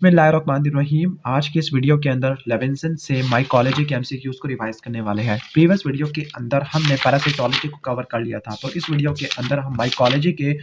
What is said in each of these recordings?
बिस्मिल्लाहिर्रहमानिर्रहीम। आज की इस वीडियो के अंदर लेविंसन से माइकोलॉजी के एमसीक्यूज़ को रिवाइज़ करने वाले हैं। प्रीवियस वीडियो के अंदर हमने पैरासाइटोलॉजी को कवर कर लिया था, तो इस वीडियो के अंदर हम माइकोलॉजी के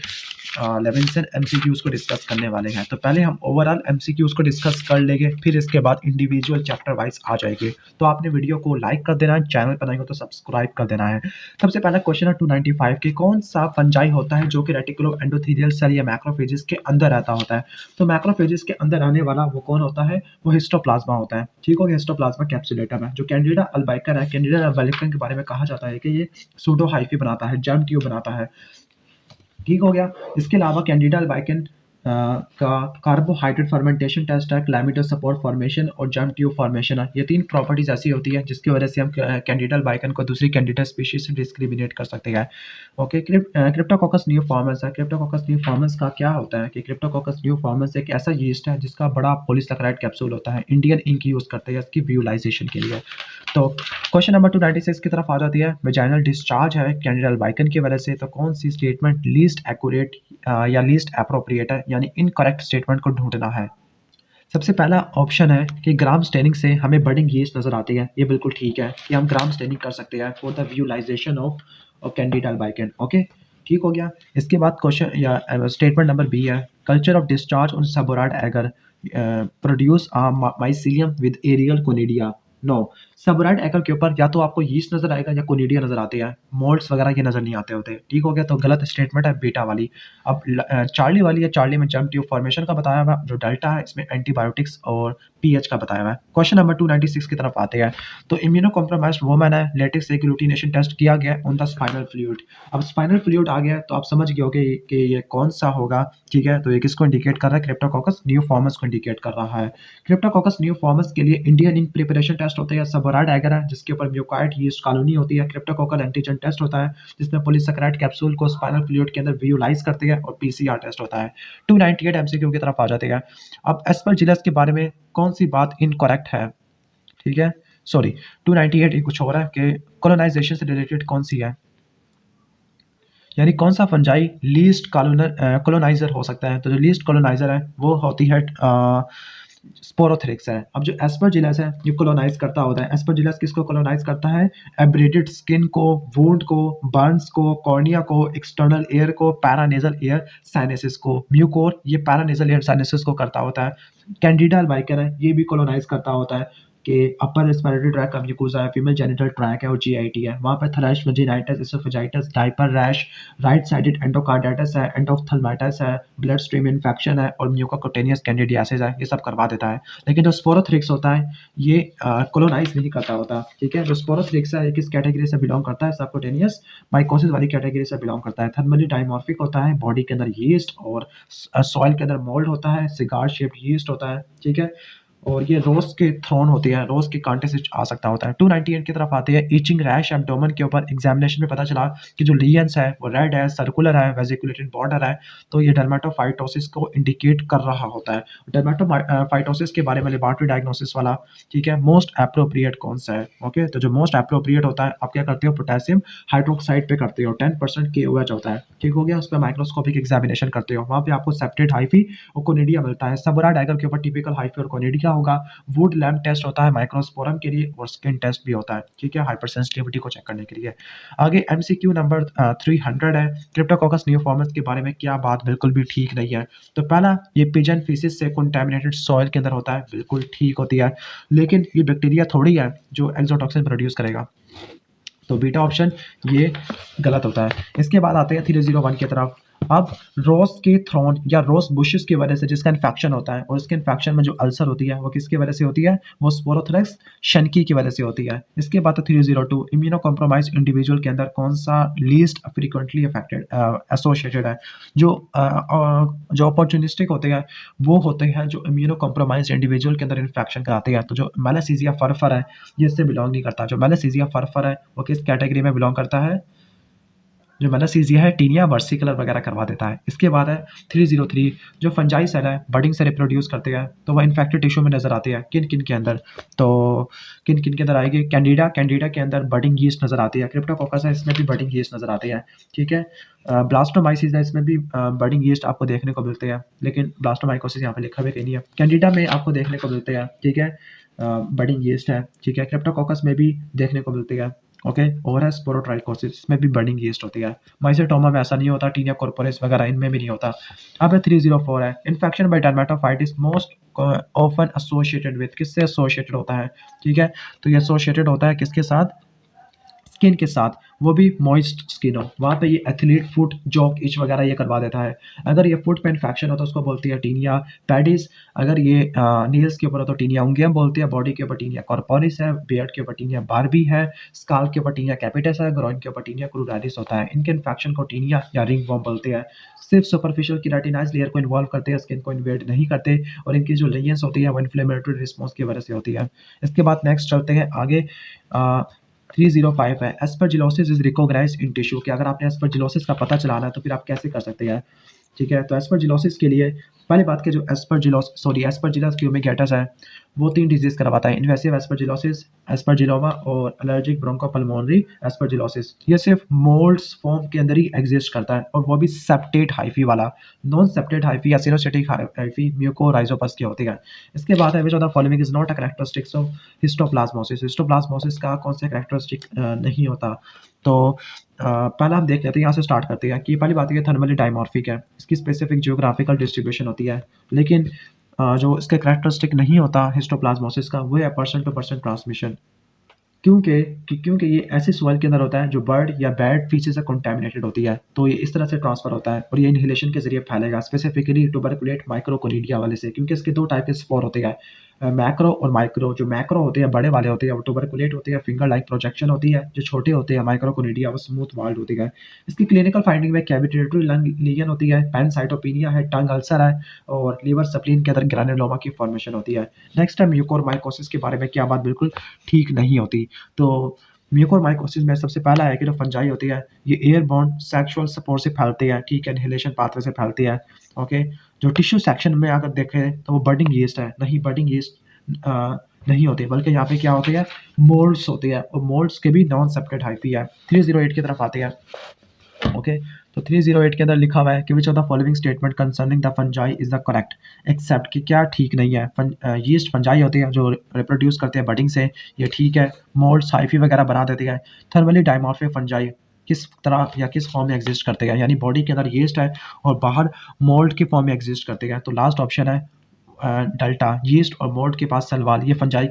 लेविंसन एमसीक्यूज़ को डिस्कस करने वाले हैं। तो पहले हम ओवरऑल एमसीक्यूज़ को डिस्कस कर लेंगे, फिर इसके बाद इंडिविजुअल चैप्टर वाइज आ जाएंगे। तो आपने वीडियो को लाइक कर देना है, चैनल पर नए हो तो सब्सक्राइब कर देना है। सबसे पहला क्वेश्चन है 295 कि कौन सा फंजाई होता है जो कि रेटिकुलो एंडोथेलियल सेल या मैक्रोफेजेस के अंदर रहता होता है। तो मैक्रोफेजेस के अंदर आने वाला वो कौन होता है, वो हिस्टोप्लाज्मा होता है। ठीक हो गया, हिस्टोप्लाज्मा कैप्सुलेटम है। जो कैंडिडा अल्बाइकन है, कैंडिडा अल्बाइकन के बारे में कहा जाता है कि ये सूडो हाइफी बनाता है, जर्म ट्यूब बनाता है। ठीक हो गया। इसके अलावा कैंडिडा अल्बाइकन का कार्बोहाइड्रेट फर्मेंटेशन टेस्ट है, क्लाइमेटो सपोर्ट फॉर्मेशन और जर्म ट्यूब फॉर्मेशन है। ये तीन प्रॉपर्टीज ऐसी होती है जिसकी वजह से हम कैंडिडा अल्बाइकन को दूसरी कैंडिडा स्पीशीज से डिस्क्रिमिनेट कर सकते हैं। ओके, क्रिप्टोकोकस न्यूफॉर्मस है। क्रिप्टोकोकस न्यूफॉर्मस का क्या होता है कि क्रिप्टोकोकस न्यूफॉर्मस एक ऐसा यीस्ट है जिसका बड़ा पॉलीसैकेराइड कैप्सूल होता है। इंडियन इंक यूज करते हैं इसकी विजुअलाइजेशन के लिए। तो क्वेश्चन नंबर 296 की तरफ आ जाती है। वेजाइनल डिस्चार्ज है कैंडिडा अल्बाइकन की वजह से, तो कौन सी स्टेटमेंट लीस्ट एक्यूरेट या लीस्ट एप्रोप्रिएट है, यानी इनकरेक्ट स्टेटमेंट को ढूंढना है। सबसे पहला ऑप्शन है कि ग्राम स्टेनिंग से हमें बडिंग यीस्ट नजर आती है। ये बिल्कुल ठीक है कि हम ग्राम स्टेनिंग कर सकते हैं for the visualisation of candida albicans. Okay, ठीक हो गया। इसके बाद क्वेश्चन या स्टेटमेंट नंबर बी है, culture of discharge on Sabouraud agar produce mycelium with aerial conidia. No, Sabouraud agar के ऊपर या तो आपको यीस्ट नजर आएगा या कोनिडिया नजर आते हैं, मोल्ड्स वगैरह ये नजर नहीं आते होते। ठीक हो गया, तो गलत स्टेटमेंट है बीटा वाली। अब चार्ली वाली है, चार्ली में जर्म ट्यूब फॉर्मेशन का बताया हुआ, जो डेल्टा है इसमें एंटीबायोटिक्स और पीएच का बताया हुआ है। क्वेश्चन नंबर 296 की तरफ आते हैं। तो इम्यूनो कॉम्प्रोमाइज्ड वुमन है, लेटेक्स एक रूटिनेशन टेस्ट किया गया ऑन द स्पाइनल फ्लूइड। अब स्पाइनल फ्लूइड आ गया तो आप समझ गए होगे कि ये कौन सा होगा। ठीक है, तो ये किसको इंडिकेट कर रहा है, क्रिप्टोकोकस न्यूफॉर्मस को इंडिकेट कर रहा है। क्रिप्टोकोकस न्यूफॉर्मस के लिए इंडियन इंक प्रिपरेशन टेस्ट होता है, सबोराइड एगर है जिसके ऊपर म्यूकाइड यीस्ट कॉलोनी होती है। क्रिप्टोकोकल एंटीजन टेस्ट होता है जिसमें पॉलीसैकेराइड कैप्सूल को स्पाइनल फ्लूइड के अंदर विजुअलाइज करते हैं, और पीसीआर टेस्ट होता है। 298 एमसीक्यू की तरफ आ जाते हैं। अब एस्परजिलस के बारे में कौन सी बात इनकरेक्ट है। ठीक है, सॉरी 298 ये कुछ और है कि कॉलोनाइजेशन से रिलेटेड कौन सी है, यानी कौन सा फंजाई लीस्ट कॉलोनाइजर हो सकता है। तो जो लीस्ट कॉलोनाइजर है वो होती है स्पोरोथेरिक्स है। अब जो एस्परजिलस है ये कॉलोनाइज करता होता है। एस्परजिलस किसको कॉलोनाइज करता है, एब्रेडेड स्किन को, वुंड को, बर्न्स को, कॉर्निया को, एक्सटर्नल एयर को, पैरानेजल एयर साइनसिस को। म्यूकोर ये पैरानेजल एयर साइनसिस को करता होता है। कैंडिडा अल्बाइकन है ये भी कॉलोनाइज करता होता है कि अपर रेस्पिरेटरी ट्रैक का म्यूकोसा है, फीमेल जेनिटल ट्रैक है और जीआईटी है। वहाँ पे thrush vaginitis, oesophagitis, diaper rash, right sided endocarditis है, एंडोफ्थल्माइटिस है, ब्लड स्ट्रीम इन्फेक्शन है और म्यूकोकुटेनियस कैंडिडियासिस है। ये सब करवा देता है। लेकिन जो स्पोरोथेरिक्स होता है ये कोलोनाइज नहीं करता होता। ठीक है, जो स्पोरोथेरिक्स है ये किस कैटेगरी से बिलोंग करता है, सबकुटेनियस माइकोसिस वाली कैटेगरी से बिलोंग करता है। थर्मली डायमॉर्फिक होता है, बॉडी के अंदर यीस्ट और सॉइल के अंदर मोल्ड होता है, सिगार शेप्ड यीस्ट होता है। ठीक है, और ये रोज के थ्रोन होती है, रोज के कांटे से आ सकता होता है। 298 की तरफ आती है। ईचिंग रैश एब्डोमेन के ऊपर एग्जामिनेशन में पता चला कि जो लीयंस है वो रेड है, सर्कुलर है, वेसिकुलेटेड बॉर्डर है, तो ये डर्मेटोफाइटोसिस को इंडिकेट कर रहा होता है। डर्मेटोफाइटोसिस के बारे में लेबोरेटरी डायग्नोसिस वाला, ठीक है, मोस्ट एप्रोप्रिएट कौन सा है। ओके, तो जो मोस्ट एप्रोप्रिएट होता है आप क्या करते हो, पोटेशियम हाइड्रोक्साइड पे करते हो, 10% KOH होता है। ठीक हो गया, उस पर माइक्रोस्कोपिक एग्जामिनेशन करते हो, वहाँ पे आपको सेप्टेड हाइफी और कोनिडिया मिलता है। सबोराइड एगर के ऊपर टिपिकल हाइफी और कोनिडिया होगा। वुड लैम्प टेस्ट होता है माइक्रोस्पोरम के लिए, और स्किन टेस्ट भी होता है। ठीक है, हाइपर सेंसिटिविटी को चेक करने के लिए। आगे एमसीक्यू नंबर 300 है। क्रिप्टोकोकस न्यूफॉर्मस के बारे में क्या बात बिल्कुल भी ठीक नहीं है। तो पहला, ये पिजन फीसिस से कंटामिनेटेड सॉइल के अंदर होता है, बिल्कुल ठीक होती है, लेकिन ये बैक्टीरिया थोड़ी है जो एक्सोटॉक्सिन प्रोड्यूस करेगा। तो बीटा ऑप्शन ये गलत होता है। इसके बाद आते हैं 301 की तरफ। अब रोज के थ्रोन या रोज बुशेस की वजह से जिसका इन्फेक्शन होता है, और इसके इन्फेक्शन में जो अल्सर होती है वो किसकी वजह से होती है, वो स्पोरोथेरिक्स शनकी की वजह से होती है। इसके बाद 302 इम्यूनो कॉम्प्रोमाइज इंडिविजुअल के अंदर कौन सा लीस्ट फ्रीक्वेंटली अफेक्टेड एसोसिएटेड है। जो अपॉर्चुनिस्टिक होते हैं वो होते हैं जो इम्यूनो कॉम्प्रोमाइज इंडिविजुअल के अंदर इन्फेक्शन कराते हैं। तो जो मैलासीजिया फरफर है ये इससे बिलोंग नहीं करता। जो मैलासीजिया फरफर है वो किस कैटेगरी में बिलोंग करता है, जो मैंने सीजिया है टीनिया वर्सिकलर वगैरह करवा देता है। इसके बाद है 303 जो फंजाई सेल है बडिंग से रिप्रोड्यूस करते हैं, तो वह इन्फेक्टेड टिश्यू में नजर आती है। किन किन के अंदर, तो किन किन के अंदर आएगी, कैंडिडा के अंदर बडिंग यीस्ट नजर आती है, क्रिप्टोकोकस है इसमें भी बडिंग यीस्ट नजर आती है। ठीक है, ब्लास्टोमाइसिस है इसमें भी बडिंग यीस्ट आपको देखने को मिलते हैं, लेकिन ब्लास्टोमाइकोसिस यहाँ पे लिखा हुआ नहीं है। कैंडिडा में आपको देखने को मिलते हैं, ठीक है, बडिंग यीस्ट है। ठीक है, क्रिप्टोकोकस में भी देखने को मिलती है। ओके, और है स्पोरोट्राइकोसिस, इसमें भी बडिंग यीस्ट होती है। माइसेटोमा में ऐसा नहीं होता, टीनिया कॉर्पोरेस वगैरह इनमें भी नहीं होता। अब है 304 है infection by dermatophytes most often associated with, किससे एसोसिएटेड होता है। ठीक है, तो ये एसोसिएटेड होता है किसके साथ, स्किन के साथ, वो भी मॉइस्ट स्किन हो, वहाँ पे ये एथलीट फुट जॉक इच वगैरह ये करवा देता है। अगर ये फुट पे इन्फेक्शन होता है उसको बोलती है टीनिया पैडिस, अगर ये नील्स के ऊपर हो तो टीनिया उंगियम बोलती है, बॉडी के ऊपर टीनिया कॉर्पोरिस है, बियर्ड के ऊपर टीनिया बार्बी है, स्काल के ऊपर टीनिया कैपिटस है, ग्रोइन के ऊपर टीनिया क्रूराइडिस होता है। इनके इन्फेक्शन को टीनिया या रिंग वॉर्म बोलते हैं। सिर्फ सुपरफिशियल केराटिनाइज लेयर को इन्वॉल्व करते हैं, स्किन को इन्वेड नहीं करते, और इनकी जो लेयर्स होती है वो इन्फ्लेमेटरी रिस्पॉन्स की वजह से होती है। इसके बाद नेक्स्ट चलते हैं आगे। 305 है aspergillosis is recognise in tissue, कि अगर आपने एस्परजिलोसिस का पता चलाना है तो फिर आप कैसे कर सकते हैं। ठीक है, तो एस्परजिलोसिस के लिए पहली बात कि जो एस्परजिलस फ्यूमिगेटस है वो 3 डिजीज करवाता है, इन्वेसिव एस्परजिलोसिस, एस्परजिलोमा और एलर्जिक ब्रोंकोपल्मोनरी एस्परजिलोसिस। ये सिर्फ मोल्ड्स फॉर्म के अंदर ही एग्जिस्ट करता है, और वो भी सेप्टेट हाइफी वाला, नॉन सेप्टेट हाइफी या सिनोसिटिक हाइफी म्यूकोराइजोपस की होती है। इसके बाद है विच of the following is not a characteristics of histoplasmosis, histoplasmosis का कौन सा कैरेक्टरिस्टिक नहीं होता। तो पहला हम देख लेते हैं, यहाँ से स्टार्ट करते हैं कि पहली बात है थर्मली डायमॉर्फिक है, इसकी स्पेसिफिक जियोग्राफिकल डिस्ट्रीब्यूशन होती है, लेकिन जो इसके कैरेक्टरिस्टिक नहीं होता हिस्टोप्लाज्मोसिस का वो है पर्सन टू पर्सन ट्रांसमिशन, क्योंकि ये ऐसे सॉइल के अंदर होता है जो बर्ड या बैड फीचर से कंटेमिनेटेड होती है, तो ये इस तरह से ट्रांसफर होता है, और ये इनहेलेशन के जरिए फैलेगा, स्पेसिफिकली ट्यूबरकुलेट माइक्रोकोनिडिया वाले से, क्योंकि इसके 2 टाइप के स्पोर होते हैं, मैक्रो और माइक्रो। जो मैक्रो होते हैं बड़े वाले होते हैं वो ट्यूबरकुलेट होते हैं, फिंगर लाइक प्रोजेक्शन होती है, जो छोटे होते हैं माइक्रोकोनिडिया वो स्मूथ वॉल्ड होती है। इसकी क्लिनिकल फाइंडिंग में कैविटेटरी लंग लीजन होती है, पैनसाइटोपिनिया है, टंग अल्सर है, और लीवर स्प्लीन के अंदर ग्रैनुलोमा की फॉर्मेशन होती है। नेक्स्ट है म्यूकोरमाइकोसिस के बारे में क्या बात बिल्कुल ठीक नहीं होती। तो म्यूकोरमाइकोसिस में सबसे पहला है कि जो फंजाई होती है ये एयरबॉर्न सेक्सुअल स्पोर से फैलती है, ठीक है, इनहेलेशन पाथवे से फैलती है। ओके, जो टिश्यू सेक्शन में अगर देखें तो वो बडिंग यीस्ट है, नहीं बडिंग यीस्ट नहीं होती, बल्कि यहाँ पे क्या होती है, मोल्ड्स होती है, और मोल्ड्स के भी नॉन सेप्टेड हाइफी है। 308 की तरफ आते हैं। ओके, तो 308 के अंदर लिखा हुआ है कि which of the following statement concerning the fungi is the correct, except कि क्या ठीक नहीं है। यीस्ट फंजाई होती है जो रिप्रोड्यूस करते हैं बडिंग से, ये ठीक है, मोल्ड्स हाइफी वगैरह बना देती है। थर्मली डायमॉर्फिक फंजाई किस तरह या किस फॉर्म में एग्जिस्ट करते हैं, यानी बॉडी के अंदर यीस्ट है और बाहर मोल्ड की फॉर्म में एग्जिस्ट करते हैं। तो लास्ट ऑप्शन है डेल्टा, यीस्ट और मोल्ड के पास सेल वाल, ये फंजाई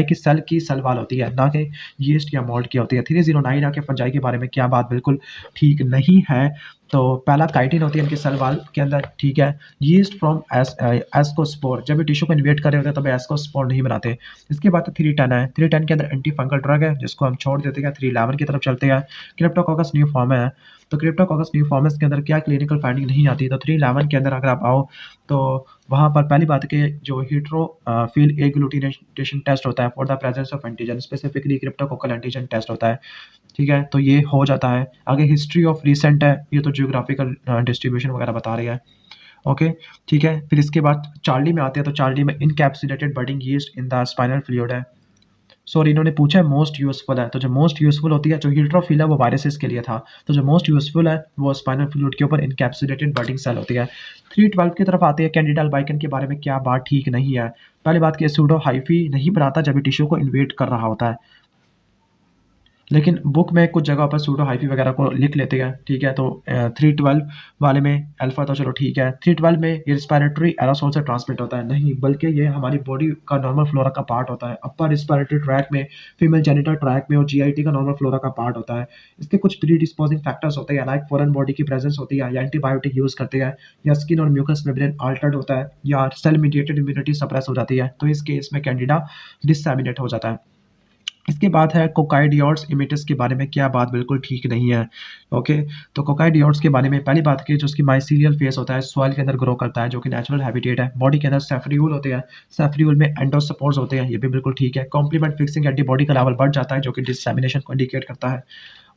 की सेल की सेल वाल होती है, ना कि यीस्ट या मोल्ड की होती है। 309 आके फंजाई के बारे में क्या बात बिल्कुल ठीक नहीं है। तो पहला काइटिन होती है इनके सेल वाल के अंदर, ठीक है, यीस्ट फ्रॉम एस्कोस्पोर, जब ये टिश्यू को इन्वेट कर रहे होते हैं तब एस्कोस्पोर नहीं बनाते। इसके बाद 310 है, 310 के अंदर एंटी फंगल ड्रग है जिसको हम छोड़ देते हैं। 311 की तरफ चलते हैं, क्रिप्टोकोकस न्यू फॉर्म है, तो क्रिप्टोकोकस न्यू फॉर्मस के अंदर क्या क्लिनिकल फाइंडिंग नहीं आती। तो 311 के अंदर अगर आप आओ तो वहाँ पर पहली बात कि जो हीट्रोफिल एग्लूटिनेशन टेस्ट होता है for the presence of antigen, specifically cryptococcal antigen test होता है, ठीक है, तो ये हो जाता है। आगे हिस्ट्री ऑफ रिसेंट है, ये तो जियोग्राफिकल डिस्ट्रीब्यूशन वगैरह बता रही है। ओके, ठीक है, फिर इसके बाद चार्ली में आते हैं, तो चार्ली में encapsulated budding yeast in the spinal fluid है। सॉरी, इन्होंने पूछा है मोस्ट यूजफुल है, तो जो मोस्ट यूजफुल होती है जो हीट्रोफिल है वो वायरसेस के लिए था, तो जो मोस्ट यूजफुल है वो स्पाइनल फ्लूइड के ऊपर इनकैप्सुलेटेड बडिंग सेल होती है। 312 की तरफ आती है, कैंडिडा अल्बाइकन के बारे में क्या बात ठीक नहीं है। पहली बात कि सूडो हाइफी नहीं बनाता जब टिश्यू को इन्वेट कर रहा होता है, लेकिन बुक में कुछ जगह पर सूडो हाइफी वगैरह को लिख लेते हैं, ठीक है। तो 312 वाले में अल्फा तो चलो ठीक है, 312 में ये रिस्पायरेटरी एरोसोल से ट्रांसमिट होता है, नहीं, बल्कि ये हमारी बॉडी का नॉर्मल फ्लोरा का पार्ट होता है। अपर रिस्पायरेटरी ट्रैक में, फीमेल जेनिटल ट्रैक में और जीआईटी का नॉर्मल फ्लोरा का पार्ट होता है। इसके कुछ प्री डिस्पोजिंग फैक्टर्स होते हैं, लाइक फॉरेन बॉडी की प्रेजेंस होती है, या एंटीबायोटिक यूज करते हैं, या स्किन और म्यूकस मेम्ब्रेन अल्टर्ड होता है, या सेल मीडिएटेड इम्यूनिटी सप्रेस हो जाती है, तो इस केस में कैंडिडा डिसएमिनेट हो जाता है। इसके बाद है कोकाइडियोट्स इमिटस के बारे में क्या बात बिल्कुल ठीक नहीं है। ओके, तो कोकाइडियोट्स के बारे में पहली बात की जो उसकी माइसीलियल फेस होता है सॉइल के अंदर ग्रो करता है जो कि नेचुरल हैबिटेट है। बॉडी के अंदर सेफ्रियूल होते हैं, सेफ्रियूल में एंडोस्पोर्स होते हैं, ये भी बिल्कुल ठीक है। कॉम्प्लीमेंट फिक्सिंग एंटीबॉडी का लेवल बढ़ जाता है जो कि डिसेमिनेशन को इंडिकेट करता है।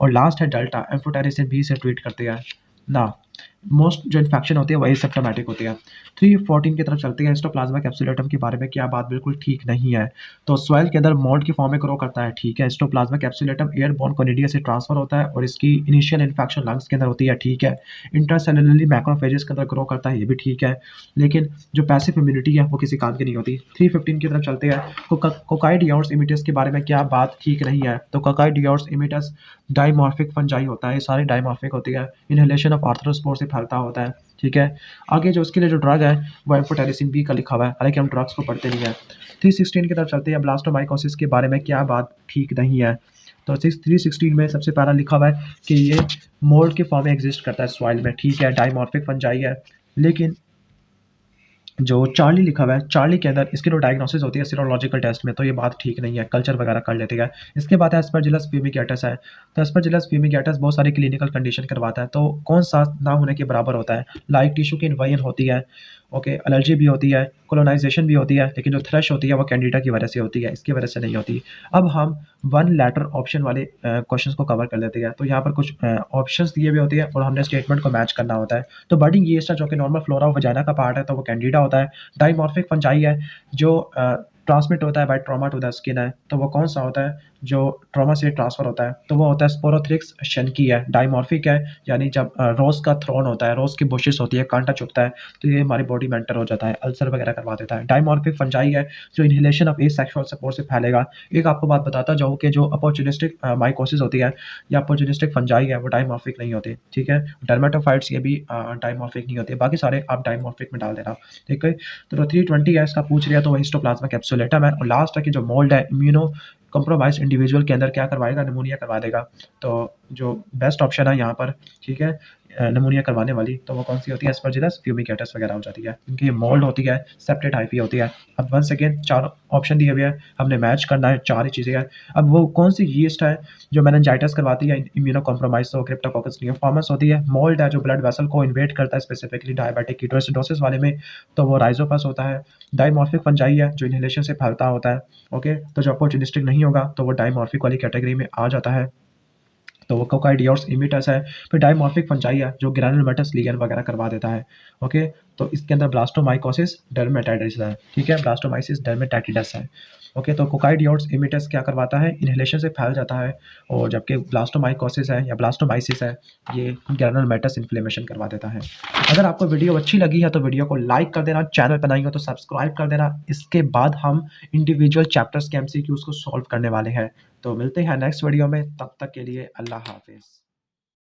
और लास्ट है डेल्टा एम्फोटेरिसिन बी से ट्रीट करते हैं ना। मोस्ट जो इन्फेक्शन होती है वही सिम्प्टोमेटिक होती है। 314 की तरफ चलते हैं। हिस्टोप्लाज्मा कैप्सुलेटम के बारे में क्या बात बिल्कुल ठीक नहीं है। तो सॉइल के अंदर मोल्ड की फॉर्म में ग्रो करता है, ठीक है। हिस्टोप्लाज्मा कैप्सुलेटम एयरबोर्न कोनिडिया से ट्रांसफर होता है और इसकी इनिशियल इन्फेक्शन लंग्स के अंदर होती है, ठीक है। इंटरसेलुलरली मैक्रोफेजेस के अंदर ग्रो करता है, ये भी ठीक है। लेकिन जो पैसिव इम्यूनिटी है वो किसी काम की नहीं होती। 315 की तरफ चलते हैं। कोकाइडियोट्स इमिटस के बारे में क्या बात ठीक नहीं है। तो कोकाइडियोट्स इमिटस डाइमॉर्फिक फंजाई होता है, ये सारे डाइमॉर्फिक होती है। इनहेलेशन ऑफ आर्थ्रोस्पोर से फैलता होता है, ठीक है। आगे जो उसके लिए जो ड्रग है वो एम्फोटेरिसिन बी का लिखा हुआ है, हालांकि हम ड्रग्स को पढ़ते नहीं है। 316 की तरफ चलते हैं। ब्लास्टोमाइकोसिस के बारे में क्या बात ठीक नहीं है। तो 316 में सबसे पहला लिखा हुआ है कि ये मोल्ड के फॉर्म में एग्जिस्ट करता है सॉइल में, ठीक है। डाइमॉर्फिक फंजाई है। लेकिन जो चार्ली लिखा हुआ है, चार्ली के अंदर इसकी जो डायग्नोसिस होती है सीरोलॉजिकल टेस्ट में, तो ये बात ठीक नहीं है, कल्चर वगैरह कर लेते हैं। इसके बाद एस्परजिलस फ्यूमिगेटस है। तो एस्परजिलस फ्यूमिगेटस बहुत सारी क्लिनिकल कंडीशन करवाता है, तो कौन सा ना होने के बराबर होता है। लाइक टिश्यू की इन्वायन होती है, ओके, एलर्जी भी होती है, कोलोनाइजेशन भी होती है, लेकिन जो थ्रश होती है वो कैंडिडा की वजह से होती है, इसकी वजह से नहीं होती। अब हम वन लेटर ऑप्शन वाले क्वेश्चंस को कवर कर लेते हैं। तो यहाँ पर कुछ ऑप्शंस दिए हुए होते हैं और हमने स्टेटमेंट को मैच करना होता है। तो बर्डिंग यीस्ट है जो कि नॉर्मल फ्लोरा ऑफ वजाइना का पार्ट है, तो वो कैंडिडा होता है। डाइमॉर्फिक फंजाई है जो ट्रांसमिट होता है by trauma to the skin है, तो वो कौन सा होता है जो ट्रॉमा से ट्रांसफर होता है, तो वो होता है स्पोरोथ्रिक्स शनकी है। डाइमॉर्फिक है यानी जब रोज का थ्रोन होता है, रोज की बुशेस होती है, कांटा चुभता है, तो ये हमारी बॉडी में एंटर हो जाता है, अल्सर वगैरह करवा देता है। डाइमॉर्फिक फंजाई है जो इनहेलेशन ऑफ एसेक्सुअल सपोर्ट से फैलेगा। एक आपको बात बताता जाऊँ कि जो अपॉर्चुनिस्टिक माइकोसिस होती है या अपॉर्चुनिस्टिक फंजाई है वो डाइमॉर्फिक नहीं होती, ठीक है। डर्मेटोफाइट्स ये भी डाइमॉर्फिक नहीं होती, बाकी सारे आप डाइमॉर्फिक में डाल देना, ठीक है। तो 320 है इसका पूछ लिया, तो वही हिस्टोप्लाज्मा कैप्सुलेटम है। और लास्ट है कि जो मोल्ड है इम्यूनो कॉम्प्रोमाइज इंडिविजुअल के अंदर क्या करवाएगा, निमोनिया करवा देगा। तो जो बेस्ट ऑप्शन है यहाँ पर, ठीक है, निमोनिया करवाने वाली, तो वो कौन सी होती है, एस्परजिलस फ्यूमिगेटस वगैरह हो जाती है, क्योंकि ये मोल्ड होती है, सेप्टेट हाइफी होती है। अब वन सेकेंड 4 ऑप्शन दिए हुए हैं, हमने मैच करना है, 4 ही चीज़ें हैं। अब वो कौन सी यीस्ट है जो मेनिंजाइटिस करवाती है, इम्यूनो कॉम्प्रोमाइज, तो क्रिप्टोकोकस नियोफॉर्मस होती है। मोल्ड है जो ब्लड वेसल को इन्वेट करता है, स्पेसिफिकली डायबिटिक कीटोएसिडोसिस वाले में, तो वो राइजोपस होता है। डाइमॉर्फिक फंजाई है जो इनहेलेशन से फैलता होता है, ओके। तो जो अपॉर्चुनिस्टिक नहीं होगा तो वो डाइमॉर्फिक वाली कैटेगरी में आ जाता है, तो वो कोकाइडियोट्स इमिटस है। फिर डाइमॉर्फिक फंजाई है जो ग्रैनुलोमेटस लीगन वगैरह करवा देता है, ओके। तो इसके अंदर ब्लास्टोमाइकोसिस डर्मेटाइटिस है, ठीक है, ब्लास्टोमाइसिस डर्मेटाइटिस है, ओके। तो कोकाइडियोट्स इमिटस क्या करवाता है, इनहेलेशन से फैल जाता है, और जबकि ब्लास्टोमाइकोसिस है या ब्लास्टोमाइसिस है ये ग्रैनुलोमेटस इन्फ्लेमेशन करवा देता है। अगर आपको वीडियो अच्छी लगी है तो वीडियो को लाइक कर देना, चैनल पर नए हो तो सब्सक्राइब कर देना। इसके बाद हम इंडिविजुअल चैप्टर्स के एमसीक्यूज को सॉल्व करने वाले हैं। तो मिलते हैं नेक्स्ट वीडियो में, तब तक के लिए अल्लाह हाफिज़।